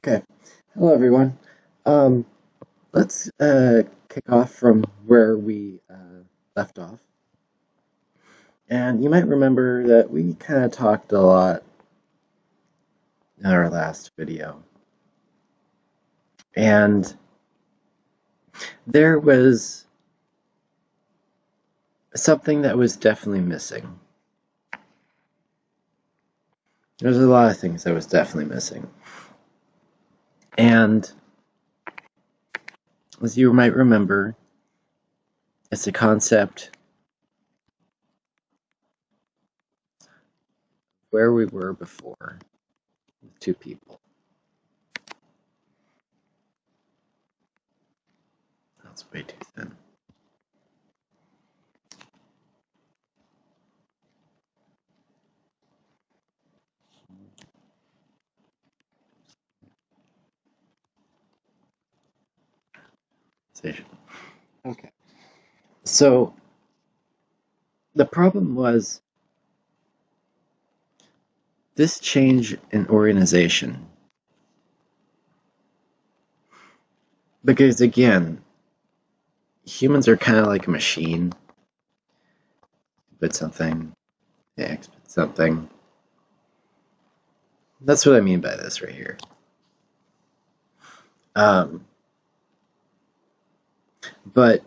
Okay. Hello, everyone. Um, let's kick off from where we left off. And you might remember that we kind of talked a lot in our last video. And there was something that was definitely missing. There's a lot of things that was definitely missing. And as you might remember, it's a concept where we were before with two people. That's way too thin. Okay. So the problem was this change in organization. Because again, humans are kind of like a machine. Put something, X, put something. That's what I mean by this right here. But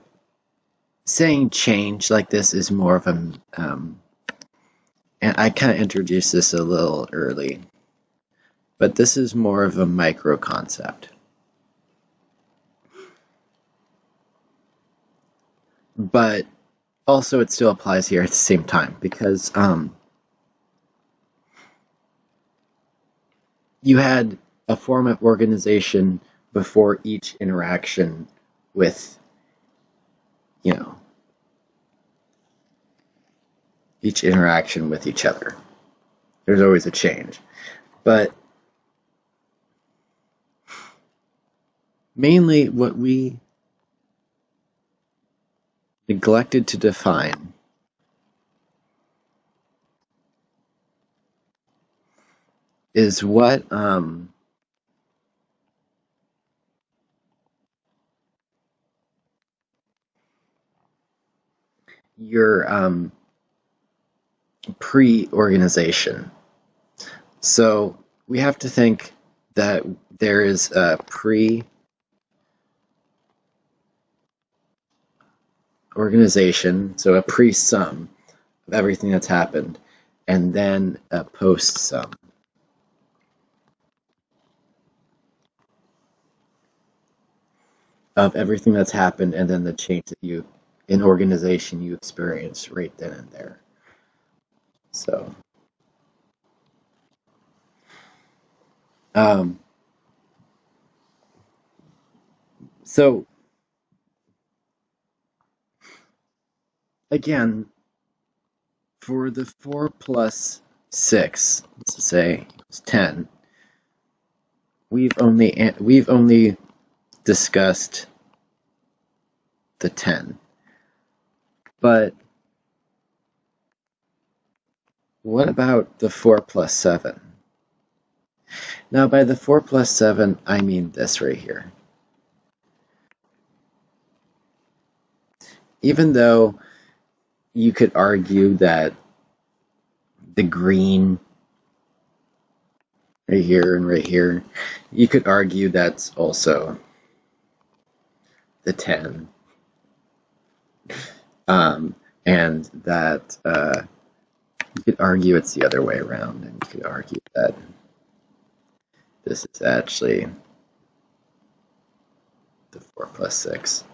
saying change like this is more of a, and I kind of introduced this a little early, but this is more of a micro concept. But also it still applies here at the same time because you had a form of organization before each interaction with, each interaction with each other. There's always a change. But mainly what we neglected to define is what your pre-organization. So we have to think that there is a pre-organization, so a pre-sum of everything that's happened, and then a post-sum. Of everything that's happened, and then the change that you, in organization, you experience right then and there. So, um, so again, for the 4 plus 6, let's say it's 10, we've only discussed the 10. But what about the 4 plus 7? Now, by the 4 plus 7, I mean this right here. Even though you could argue that the green right here and right here, you could argue that's also the 10. And that you could argue it's the other way around, and you could argue that this is actually the 4 plus 6.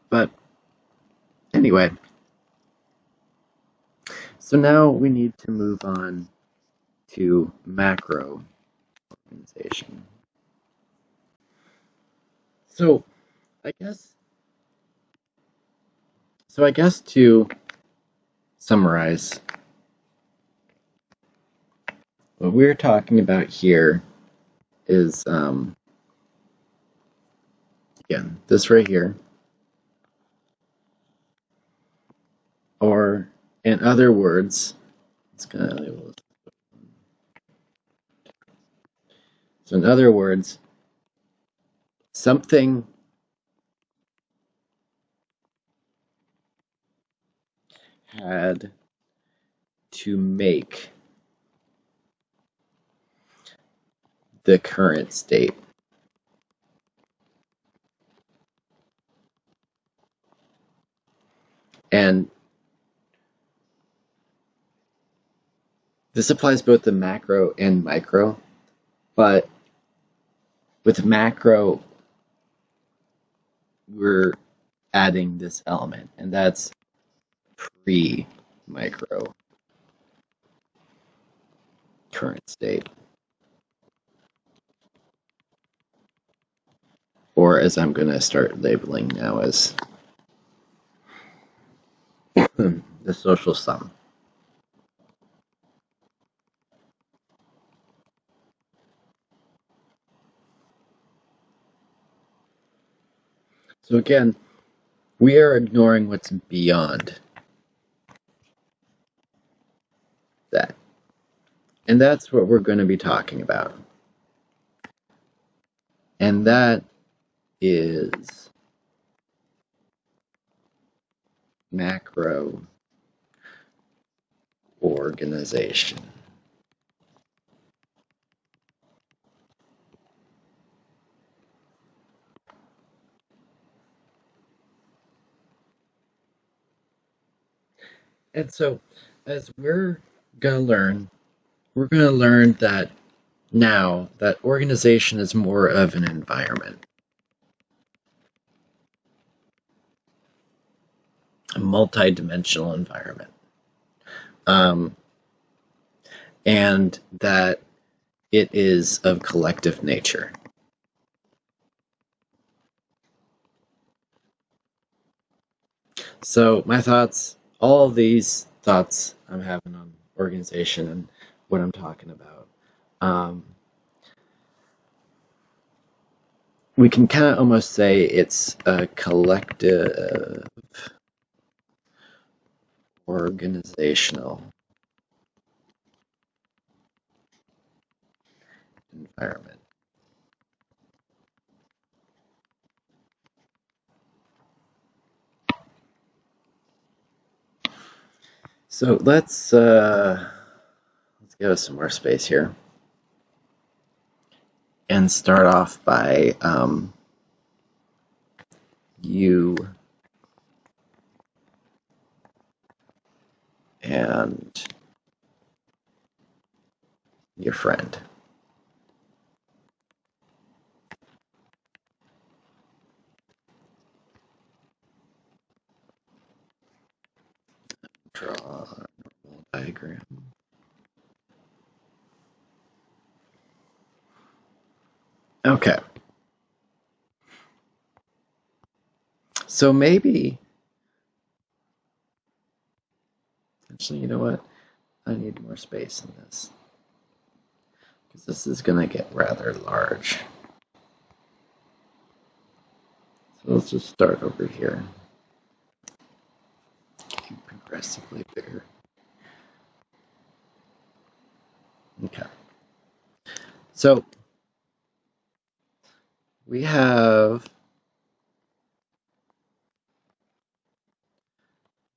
But anyway, so now we need to move on to macro organization. So I guess to summarize, what we're talking about here is again, this right here, or in other words, it's gonna label this So in other words, something had to make the current state. And this applies both to macro and micro, but with macro, we're adding this element, and that's pre-micro current state. Or as I'm going to start labeling now as the social sum. So again, we are ignoring what's beyond that. And that's what we're going to be talking about. And that is macro organization. And so, as we're going to learn that now that organization is more of an environment, a multi-dimensional environment. And that it is of collective nature. So my thoughts, all of these thoughts I'm having on organization and what I'm talking about, we can kind of almost say it's a collective organizational environment. So let's give us some more space here and start off by you and your friend. Draw a normal diagram. Okay. So maybe, actually, you know what? I need more space in this because this is going to get rather large. So let's just start over here. Keep progressively bigger. Okay. So we have,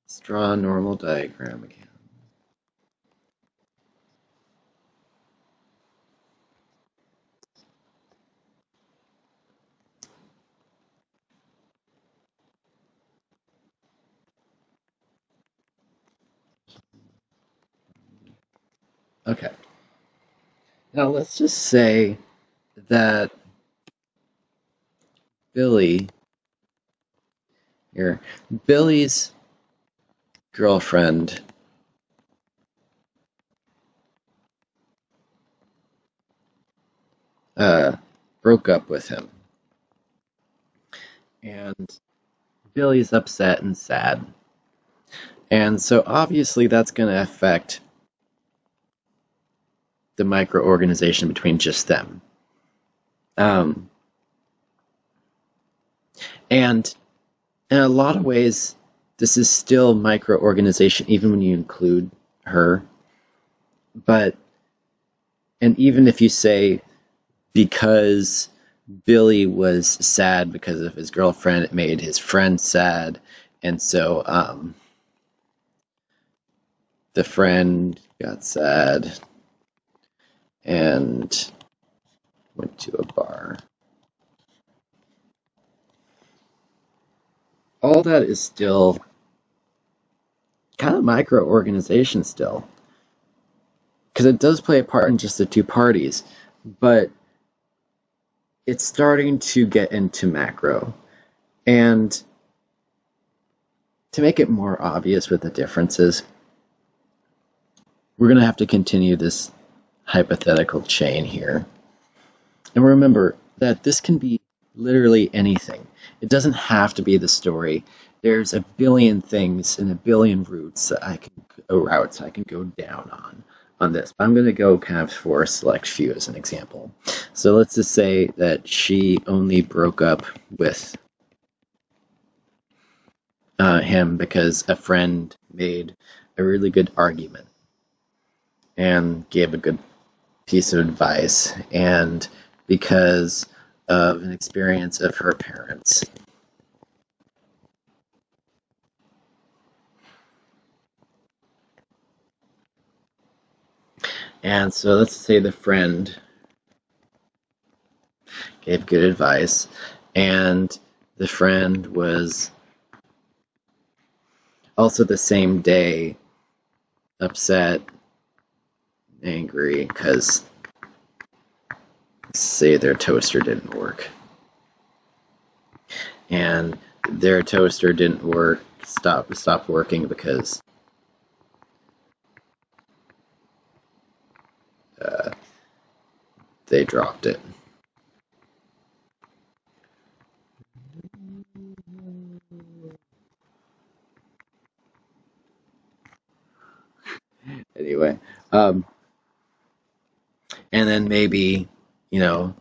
let's draw a normal diagram again. Okay. Now let's just say that Billy's girlfriend broke up with him. And Billy's upset and sad. And so obviously that's going to affect the microorganization between just them. And in a lot of ways, this is still microorganization, even when you include her. And even if you say because Billy was sad because of his girlfriend, it made his friend sad, and so the friend got sad and went to a bar. All that is still kind of micro-organization still, because it does play a part in just the two parties, but it's starting to get into macro. And to make it more obvious with the differences, we're going to have to continue this hypothetical chain here. And remember that this can be literally anything. It doesn't have to be the story. There's a billion things and a billion routes I can go down on this. But I'm going to go kind of for a select few as an example. So let's just say that she only broke up with him because a friend made a really good argument and gave a good piece of advice, and because of an experience of her parents. And so let's say the friend gave good advice, and the friend was also the same day upset, angry, because say their toaster didn't work. And their toaster didn't work, stopped working because they dropped it. Anyway, and then maybe, the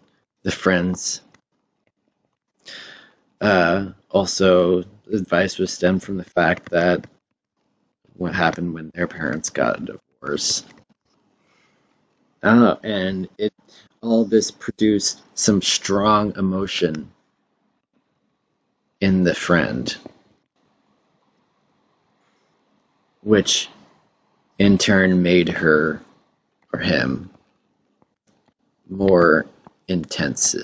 friends also advice was stemmed from the fact that what happened when their parents got a divorce. I don't know, and all of this produced some strong emotion in the friend, which in turn made her or him more intense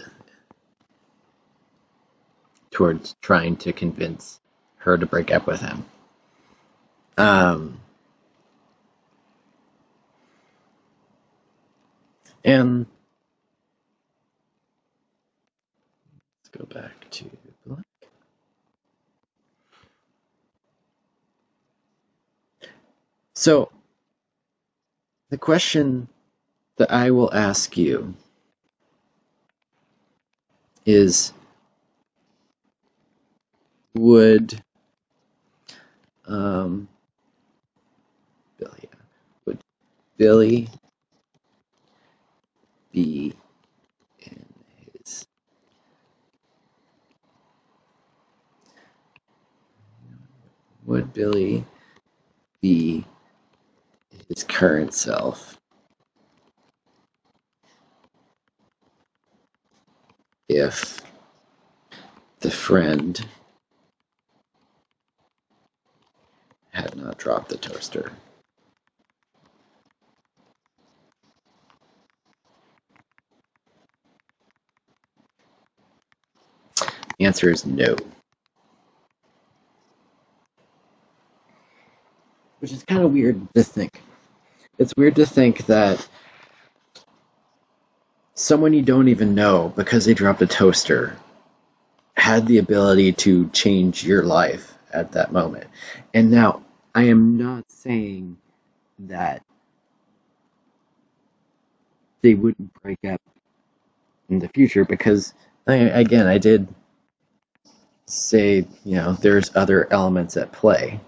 towards trying to convince her to break up with him. And let's go back to Black. So the question that I will ask you is, would Billy, would Billy be in his would Billy be his current self if the friend had not dropped the toaster? The answer is no. Which is kind of weird to think. It's weird to think that someone you don't even know, because they dropped a toaster, had the ability to change your life at that moment. And now, I am not saying that they wouldn't break up in the future, because, again, I did say, there's other elements at play.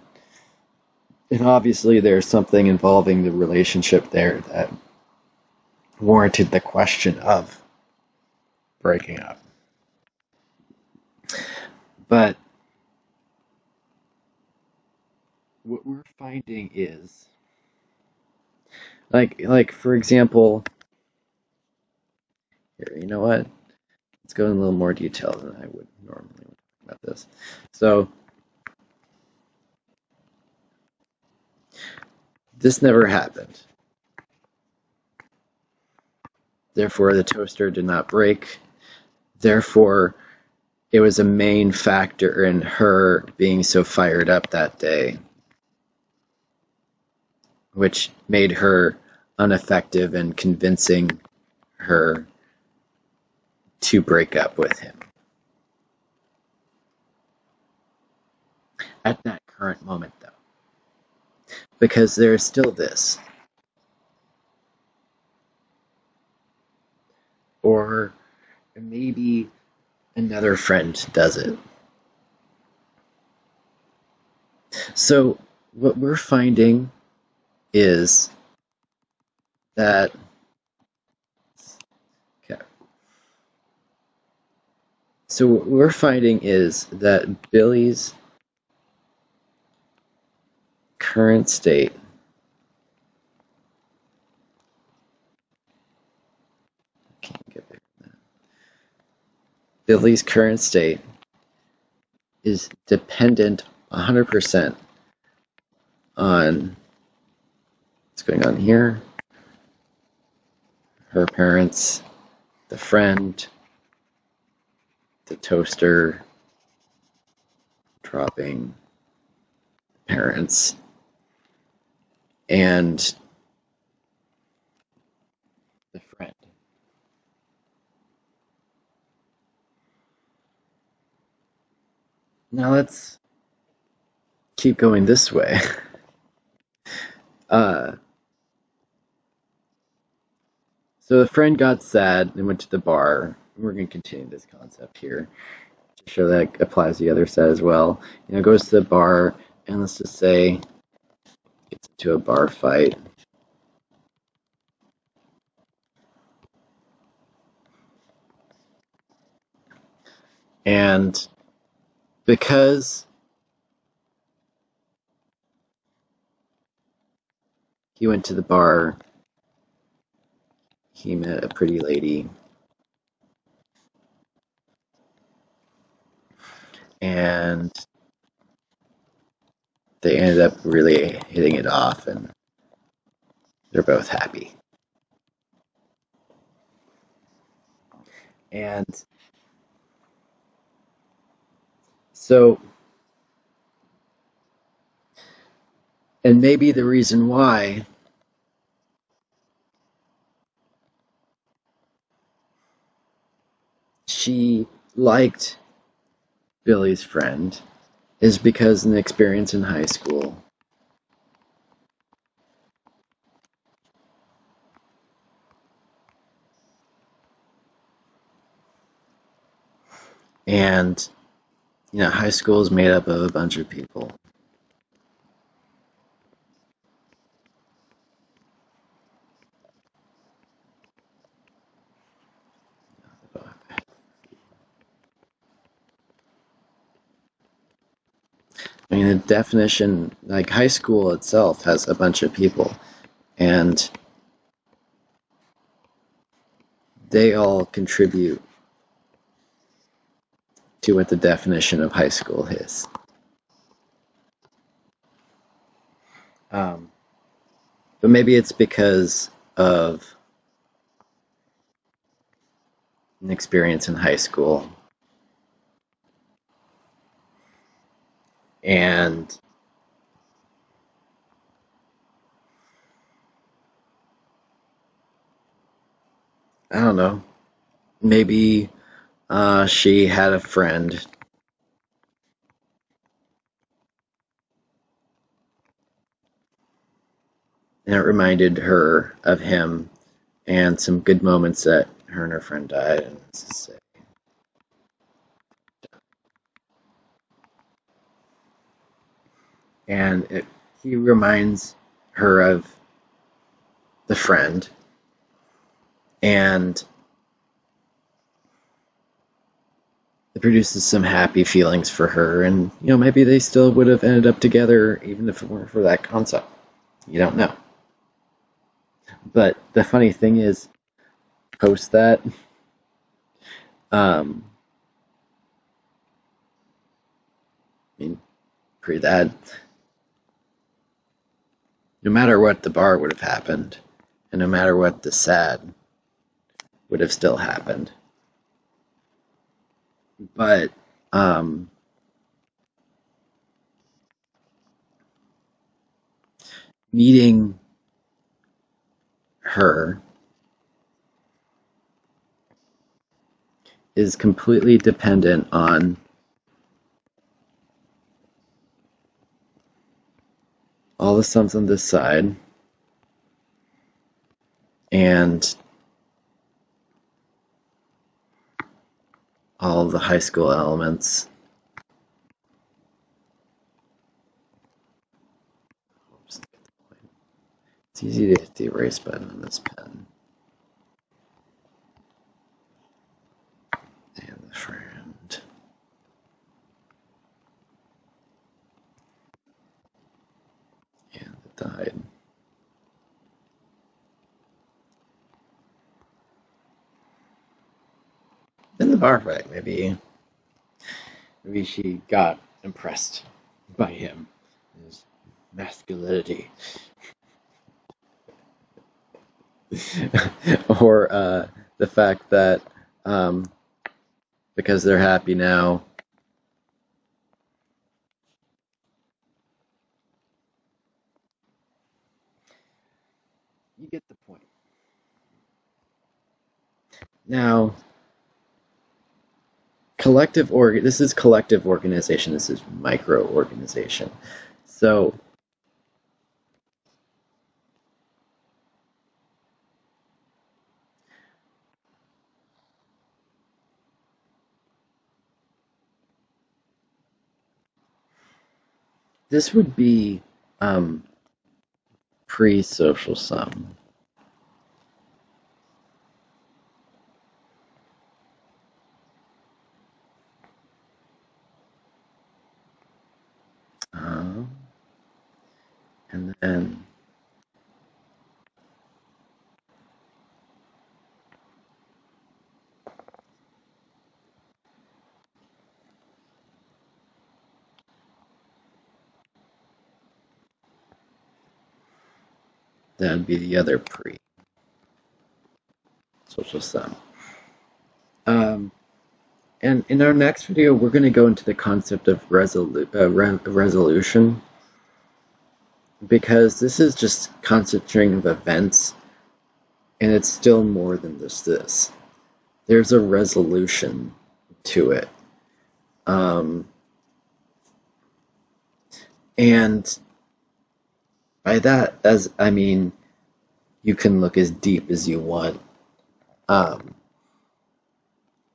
And obviously, there's something involving the relationship there that warranted the question of breaking up. But what we're finding is, like for example, Here, you know what? Let's go in a little more detail than I would normally about this. So this never happened. Therefore, the toaster did not break. Therefore, it was a main factor in her being so fired up that day, which made her ineffective in convincing her to break up with him. At that current moment, though, because there's still this. Or maybe another friend does it. So what we're finding is that okay. So what we're finding is that Billy's current state Billy's current state is dependent 100% on what's going on here, her parents, the friend, the toaster, dropping, parents, and the friend. Now let's keep going this way. So the friend got sad and went to the bar. We're going to continue this concept here to show that it applies to the other side as well. Goes to the bar and let's just say gets into a bar fight. And because he went to the bar, he met a pretty lady. And they ended up really hitting it off, and they're both happy. And so, and maybe the reason why she liked Billy's friend is because of an experience in high school. And, high school is made up of a bunch of people. I mean, the definition, like high school itself has a bunch of people, and they all contribute to what the definition of high school is. But maybe it's because of an experience in high school. And I don't know, maybe she had a friend and it reminded her of him and some good moments that her and her friend died. And he reminds her of the friend, and it produces some happy feelings for her. And maybe they still would have ended up together even if it weren't for that concept. You don't know. But the funny thing is, post that, I mean, pre that, no matter what, the bar would have happened, and no matter what, the sad would have still happened. But meeting her is completely dependent on all the sums on this side and all the high school elements. It's easy to hit the erase button on this pen. And the friend. And it died. In the bar fight, maybe she got impressed by him, his masculinity. Or the fact that because they're happy now, you get the point. Now, this is collective organization, this is micro organization. So this would be pre-social sum. And then that would be the other pre-social sum. And in our next video, we're going to go into the concept of resolution, because this is just constant string of events, and it's still more than just this. There's a resolution to it. And by that, as I mean, you can look as deep as you want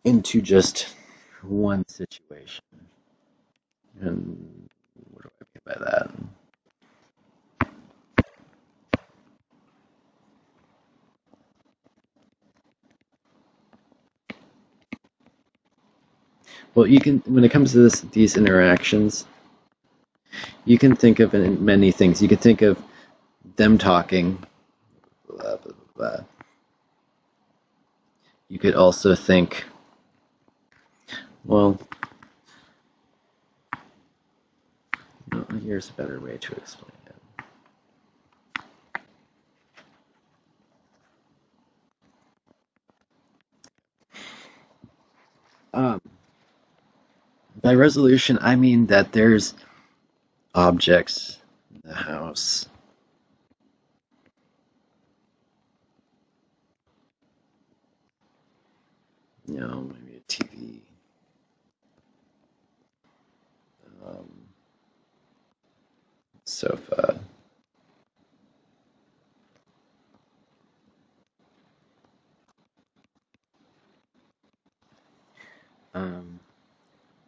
into just one situation. And what do I mean by that? Well, you can, when it comes to these interactions, you can think of many things. You can think of them talking, blah, blah, blah. You could also think, well, no, here's a better way to explain it. By resolution, I mean that there's objects in the house. You know, maybe a TV. Sofa.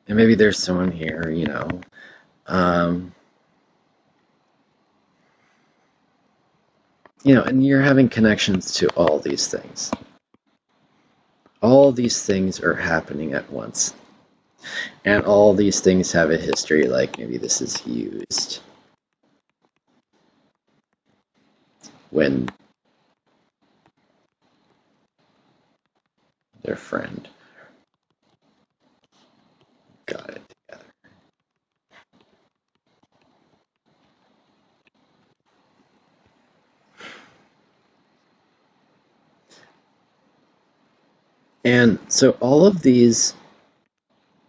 And maybe there's someone here, you know. You know, and you're having connections to all these things. All these things are happening at once. And all these things have a history, like maybe this is used when their friend And so all of these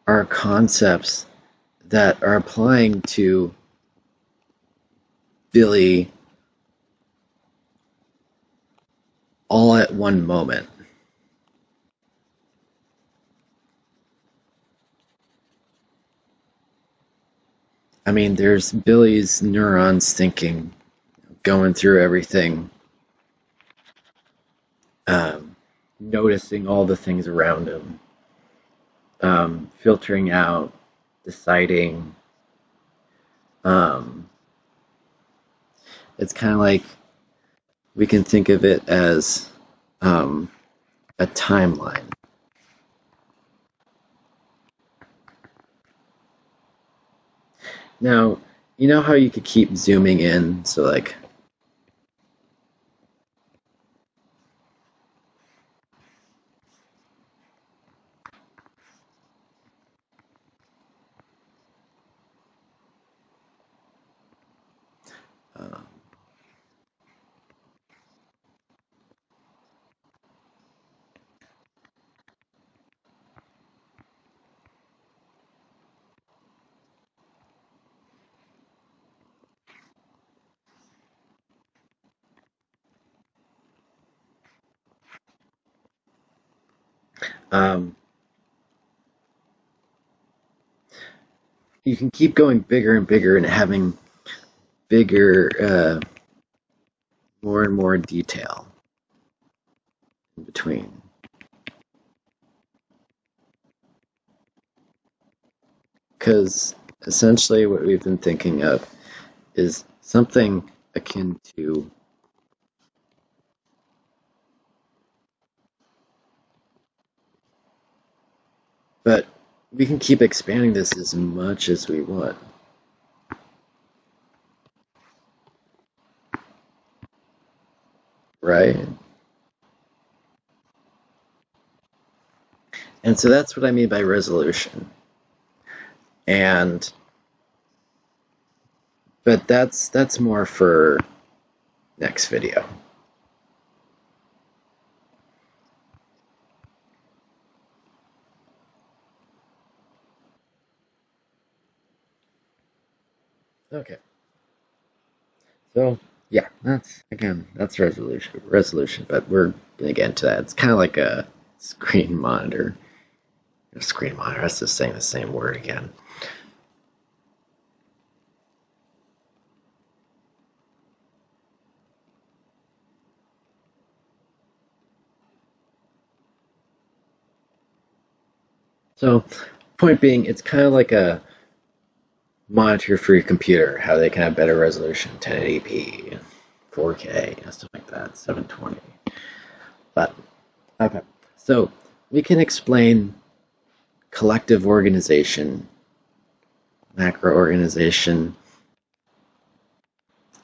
are concepts that are applying to Billy all at one moment. I mean, there's Billy's neurons thinking, going through everything, noticing all the things around him, filtering out, deciding. Um, it's kind of like we can think of it as a timeline. Now, you know how you could keep zooming in, so like uh, um, you can keep going bigger and bigger and having bigger, more and more detail in between. Because essentially, what we've been thinking of is something akin to, but we can keep expanding this as much as we want, right? And so that's what I mean by resolution. And but that's more for next video. Okay. So yeah, that's resolution, but we're gonna get into that. It's kind of like a screen monitor. A screen monitor. That's just saying the same word again. So point being, it's kind of like a monitor for your computer, how they can have better resolution, 1080p, 4K, stuff like that, 720. But okay, so we can explain collective organization, macro organization,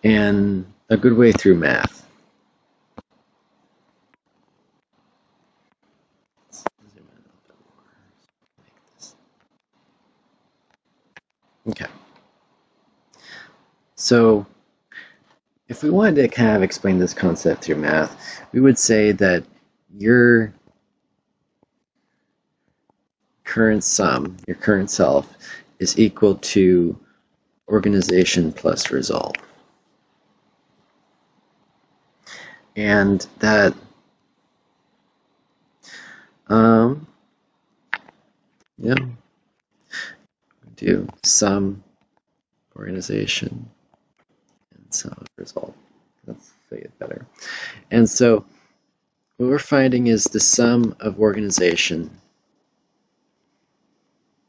and a good way through math. Okay, so if we wanted to kind of explain this concept through math, we would say that your current sum, your current self, is equal to organization plus result. And that um yeah, do sum organization and sum result. Let's say it better. And so what we're finding is the sum of organization.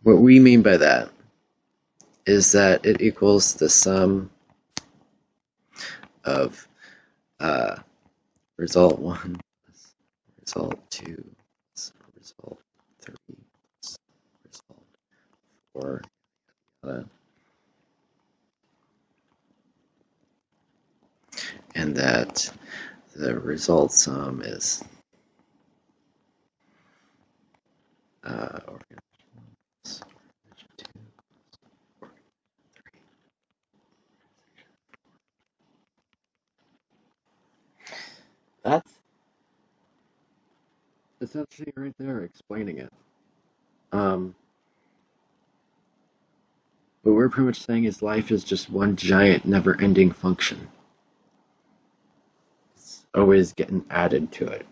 What we mean by that is that it equals the sum of uh, result 1 plus result 2 plus result 3 plus result 4. And that the result sum is that's essentially right there explaining it. Um, what we're pretty much saying is life is just one giant, never-ending function. It's always getting added to it.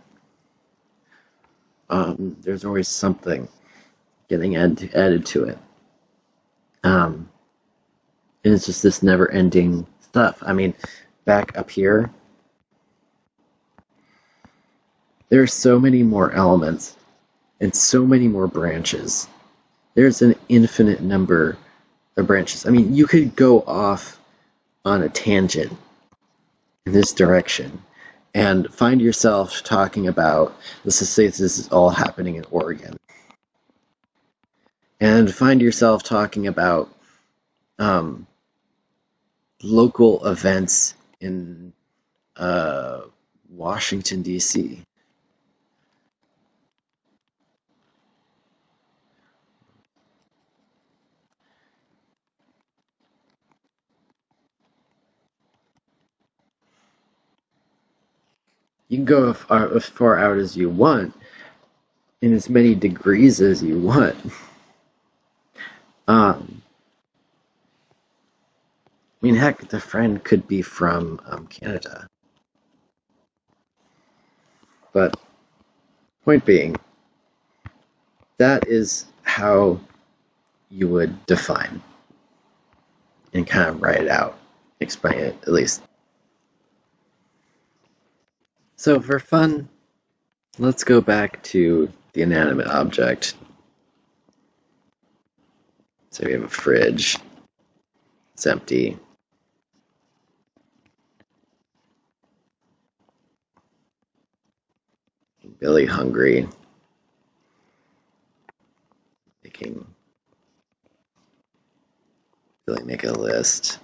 There's always something getting added to it. And it's just this never-ending stuff. I mean, back up here, there are so many more elements and so many more branches. There's an infinite number of branches. I mean, you could go off on a tangent in this direction and find yourself talking about, let's just say this is all happening in Oregon, and find yourself talking about um, local events in Washington, D.C. You can go as far out as you want, in as many degrees as you want. Um, I mean, heck, the friend could be from Canada. But point being, that is how you would define and kind of write it out, explain it at least. So for fun, let's go back to the inanimate object. So we have a fridge. It's empty. Billy hungry. Making Billy make a list.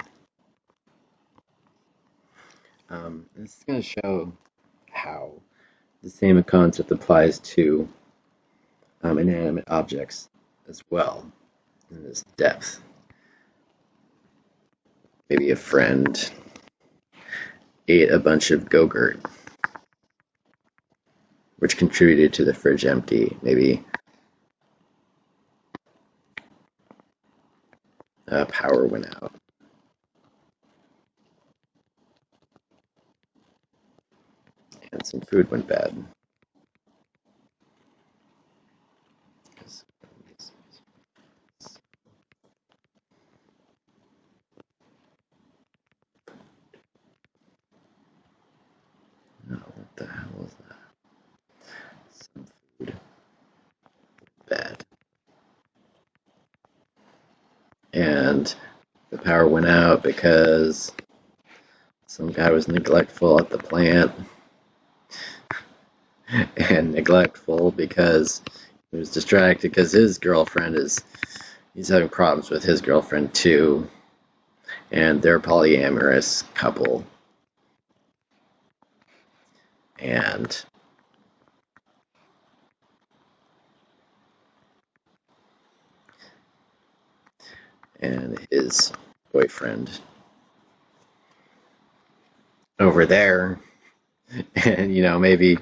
This is going to show how the same concept applies to inanimate objects as well in this depth. Maybe a friend ate a bunch of Go-Gurt, which contributed to the fridge empty. Maybe power went out. And some food went bad. No, what the hell was that? Some food bad. And the power went out because some guy was neglectful at the plant. And neglectful because he was distracted because his girlfriend he's having problems with his girlfriend too. And they're a polyamorous couple. And his boyfriend over there, and maybe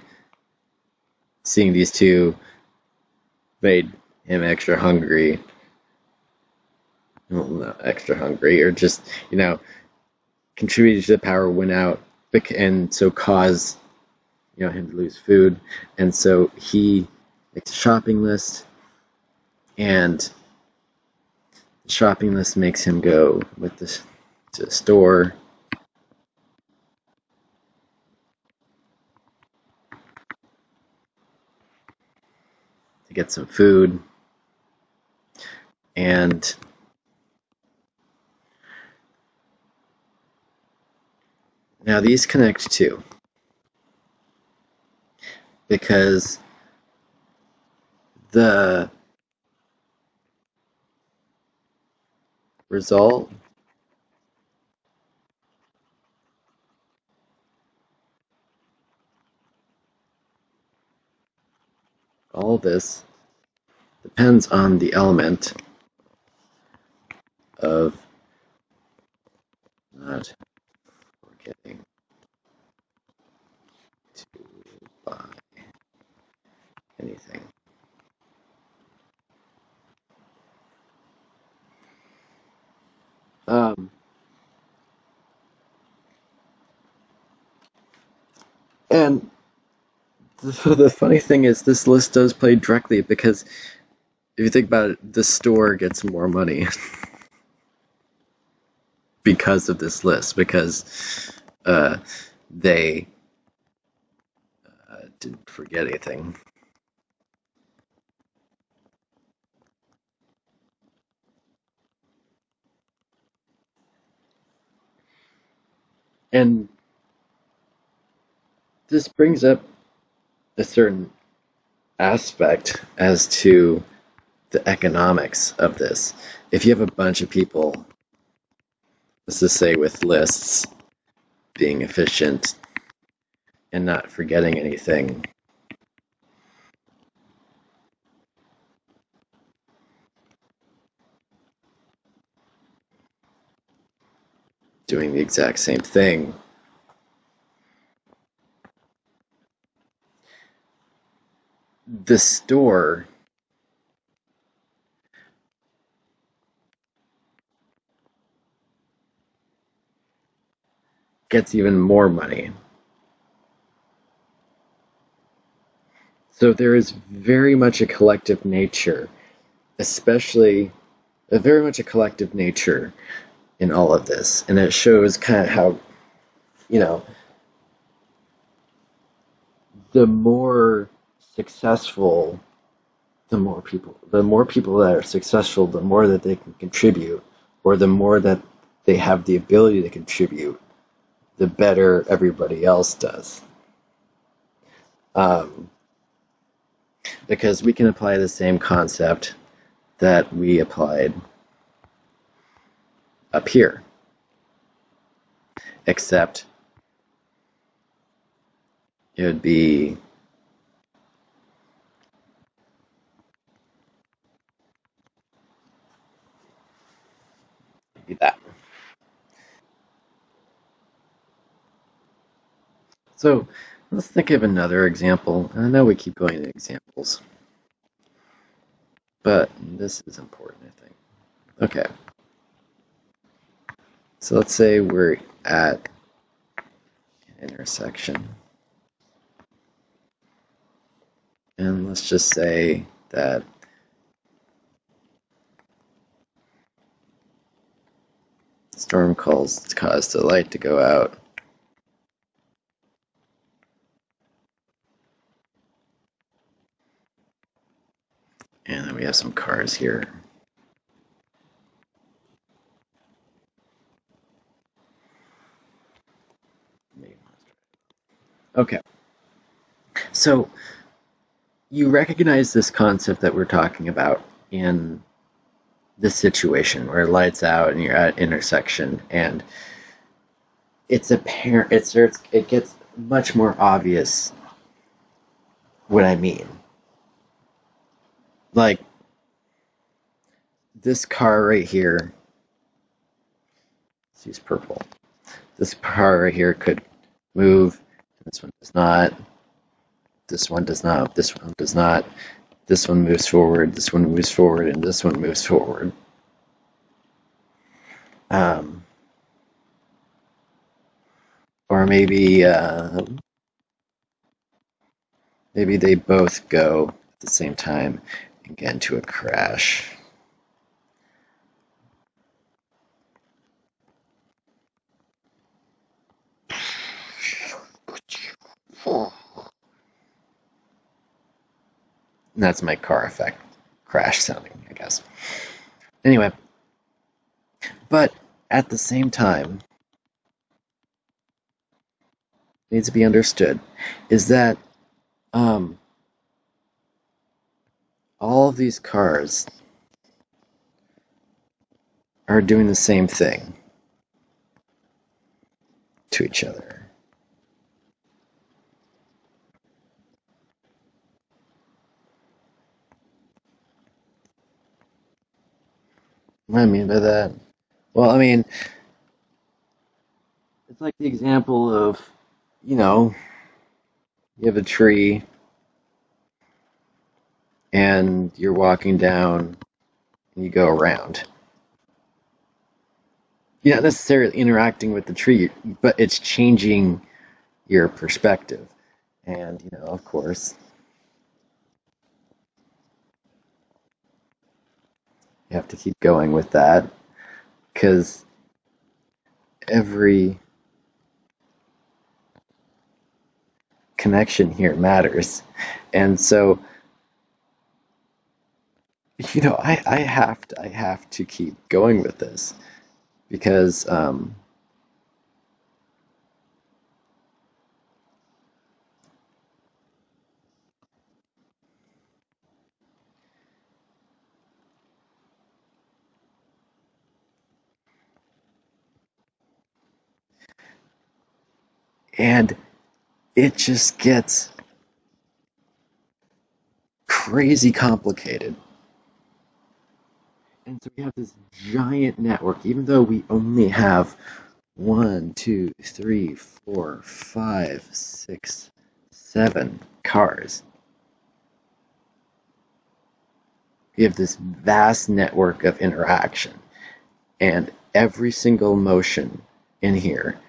seeing these two made him extra hungry. Well, not extra hungry, or just contributed to the power went out, and so caused him to lose food, and so he makes a shopping list, and the shopping list makes him go with this to the store. To get some food, and now these connect too, because the result all this depends on the element of not forgetting to buy any Um, and the funny thing is, this list does play directly because if you think about it, the store gets more money because of this list, because uh, they didn't forget anything. And this brings up a certain aspect as to the economics of this. If you have a bunch of people, let's just say with lists, being efficient and not forgetting anything, doing the exact same thing, the store gets even more money. So there is very much a collective nature, especially very much a collective nature in all of this. And it shows kind of how, you know, the more successful, the more people that are successful, the more that they can contribute, or the more that they have the ability to contribute, the better everybody else does. Um, because we can apply the same concept that we applied up here, except it would be that. So let's think of another example. I know we keep going to examples, but this is important, I think. Okay, so let's say we're at an intersection. And let's just say that storm caused the light to go out. And then we have some cars here. Okay. So you recognize this concept that we're talking about in this situation where lights out and you're at intersection, and it's apparent it gets much more obvious what I mean. Like this car right here, let's use purple. This car right here could move, this one does not, this one does not, this one does not, this one moves forward, this one moves forward, and this one moves forward. Um, or maybe they both go at the same time and get into a crash. And that's my car effect crash sounding, I guess. Anyway, but at the same time, needs to be understood is that um, all of these cars are doing the same thing to each other. What do I mean by that? Well, I mean, it's like the example of, you know, you have a tree and you're walking down and you go around. you're not necessarily interacting with the tree, but it's changing your perspective. And, of course, you have to keep going with that because every connection here matters. And so, I have to keep going with this because and it just gets crazy complicated. And so we have this giant network, even though we only have 1, 2, 3, 4, 5, 6, 7 cars. We have this vast network of interaction, and every single motion in here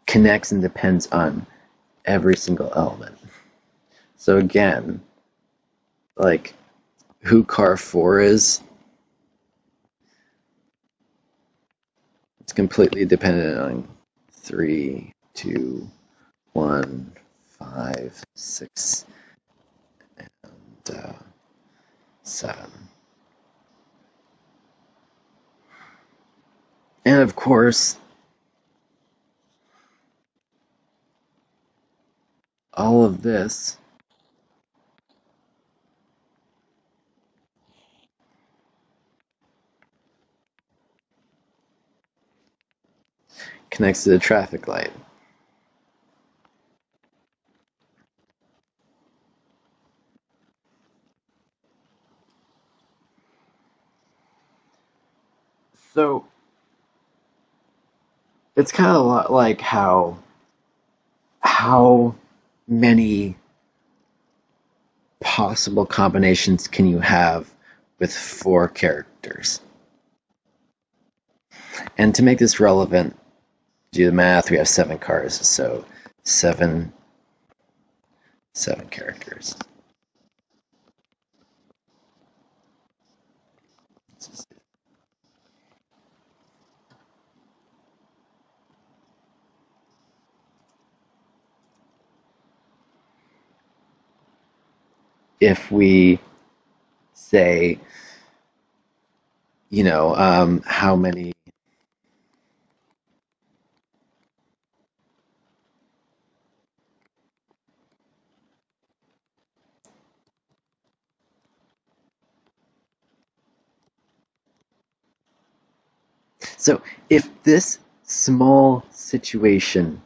connects and depends on every single element. So again, like who car 4 is, it's completely dependent on 3, 2, 1, 5, 6, and 7. And of course, all of this connects to the traffic light. So it's kind of a lot like how many possible combinations can you have with 4 characters? And to make this relevant, do the math, we have 7 cars, so 7 characters. If we say, how many so if this small situation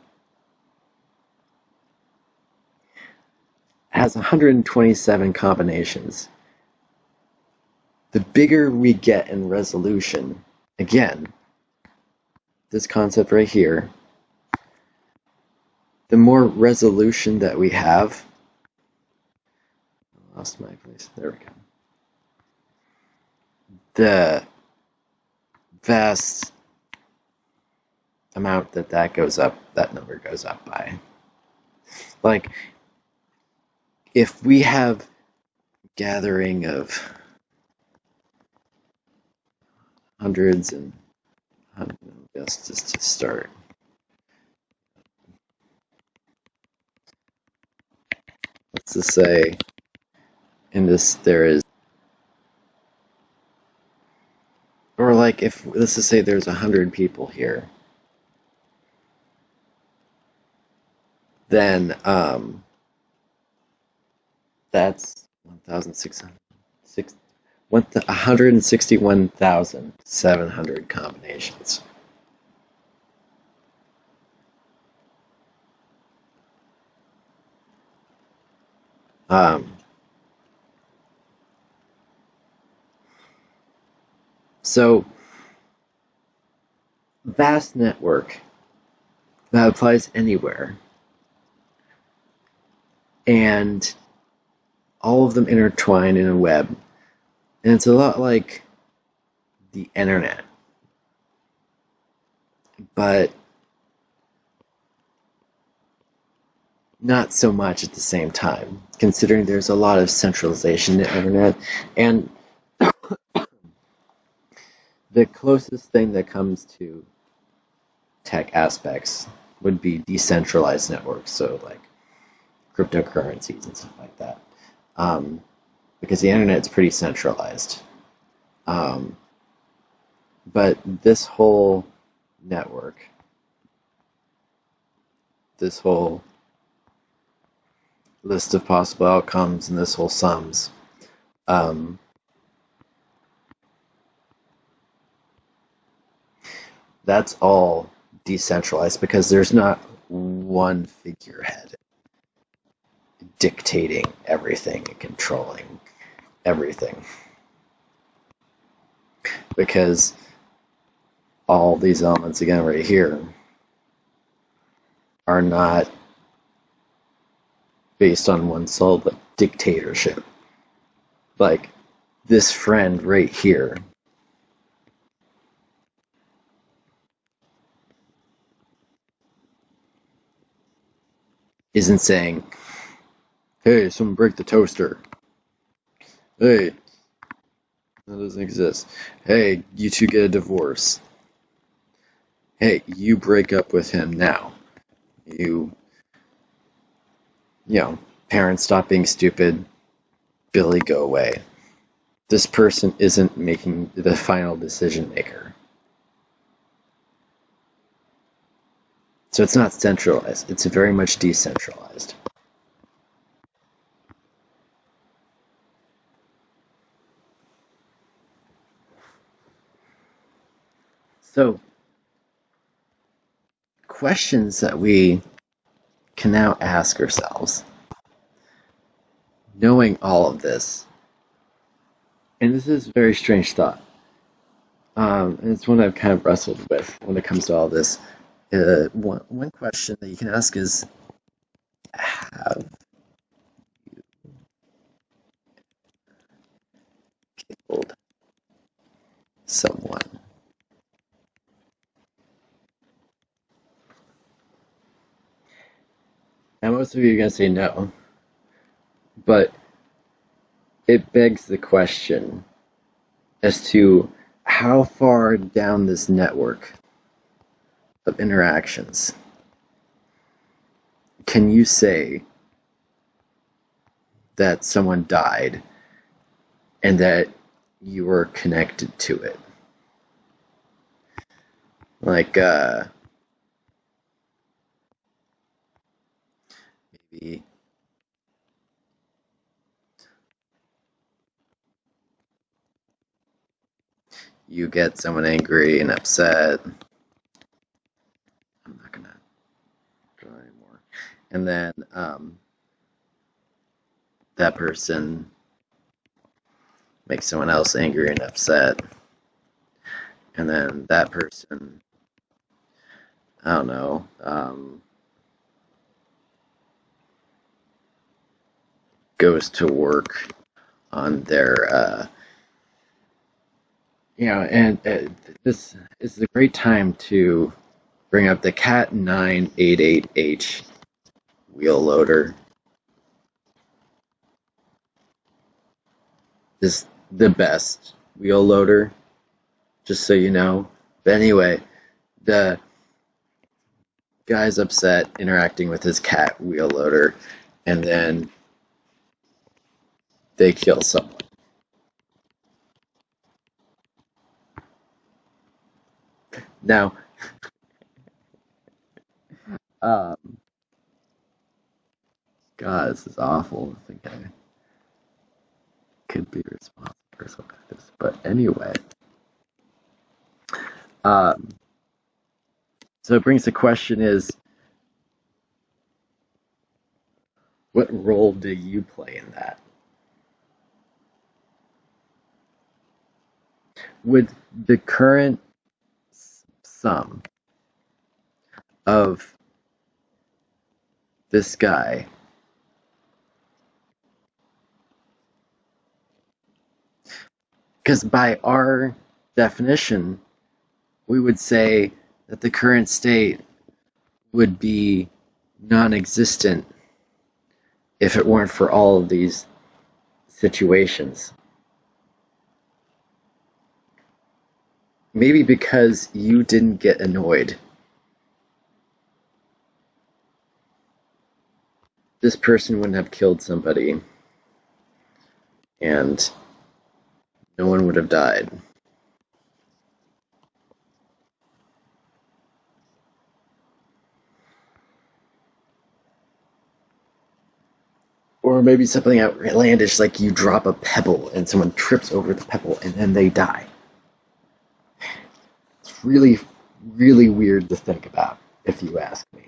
has 127 combinations, the bigger we get in resolution, again, this concept right here, the more resolution that we have. I lost my place. There we go. The vast amount that goes up, that number goes up by. Like, if we have gathering of hundreds and just to start. Let's just say in this there is, or like if let's just say there's 100 people here, then that's 161,700 combinations. So vast network that applies anywhere, and all of them intertwine in a web, and it's a lot like the internet. but not so much at the same time, considering there's a lot of centralization in the internet. And the closest thing that comes to tech aspects would be decentralized networks, so like cryptocurrencies and stuff like that. Because the internet's pretty centralized. Um, but this whole network, this whole list of possible outcomes, and this whole sums, um, that's all decentralized because there's not one figurehead dictating everything and controlling everything. Because all these elements, again, right here, are not based on one solid dictatorship. Like this friend right here isn't saying, hey, someone break the toaster. Hey, that doesn't exist. Hey, you two get a divorce. Hey, you break up with him now. You parents stop being stupid. Billy, go away. This person isn't making the final decision maker. So it's not centralized. It's very much decentralized. So questions that we can now ask ourselves, knowing all of this, and this is a very strange thought, and it's one I've kind of wrestled with when it comes to all this. One question that you can ask is, have you killed someone? Now, most of you are going to say no, but it begs the question as to how far down this network of interactions can you say that someone died and that you were connected to it? Like, maybe you get someone angry and upset. I'm not gonna draw anymore. And then that person makes someone else angry and upset. And then that person, I don't know, goes to work on their, and this is a great time to bring up the Cat 988H wheel loader. Is the best wheel loader, just so you know. But anyway, the guy's upset interacting with his cat wheel loader, and then they kill someone. Now, um, God, this is awful. I think I could be responsible for something like this. But anyway, um, so it brings the question is, what role do you play in that? With the current sum of this guy, because by our definition, we would say that the current state would be non-existent if it weren't for all of these situations. Maybe because you didn't get annoyed. This person wouldn't have killed somebody, and no one would have died. Or maybe something outlandish, like you drop a pebble and someone trips over the pebble and then they die. It's really, really weird to think about, if you ask me.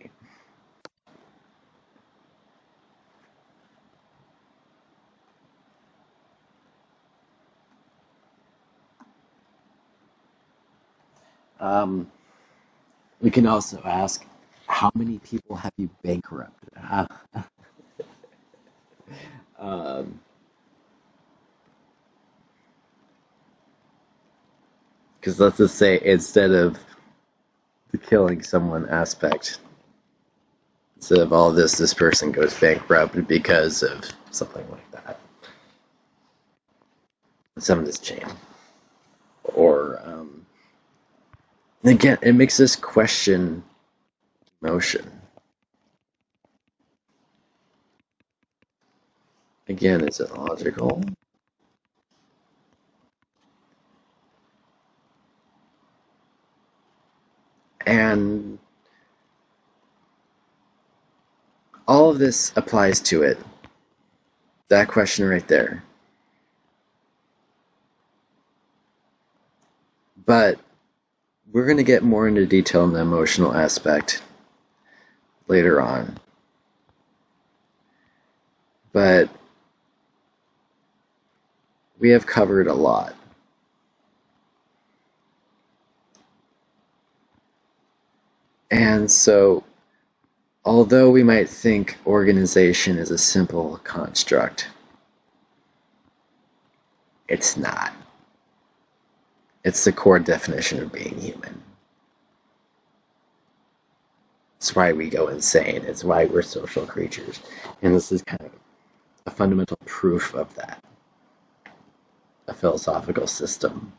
We can also ask, how many people have you bankrupted? Because let's just say, instead of the killing someone aspect, instead of all this person goes bankrupt because of something like that. Some of this chain. Or, again, it makes us question emotion. Again, is it logical? And all of this applies to it. That question right there. But we're going to get more into detail in the emotional aspect later on. But we have covered a lot. And so, although we might think organization is a simple construct, it's not. It's the core definition of being human. It's why we go insane. It's why we're social creatures. And this is kind of a fundamental proof of that. A philosophical system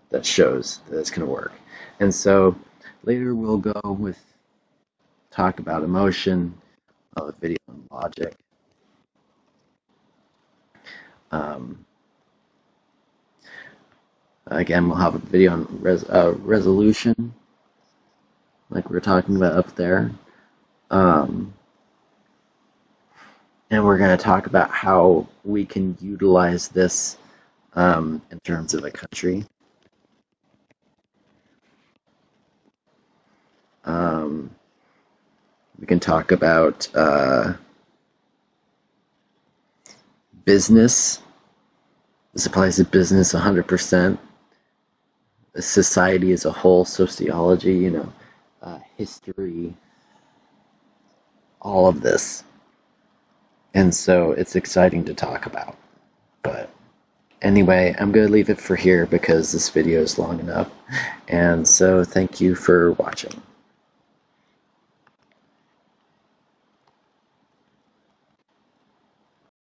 that shows that it's going to work. And so later we'll go with talk about emotion, a video on logic. Again, we'll have a video on resolution, like we were talking about up there. And we're going to talk about how we can utilize this in terms of a country. We can talk about business. This applies to business 100%. Society as a whole, sociology, history, all of this. And so it's exciting to talk about. But anyway, I'm going to leave it for here because this video is long enough. And so thank you for watching.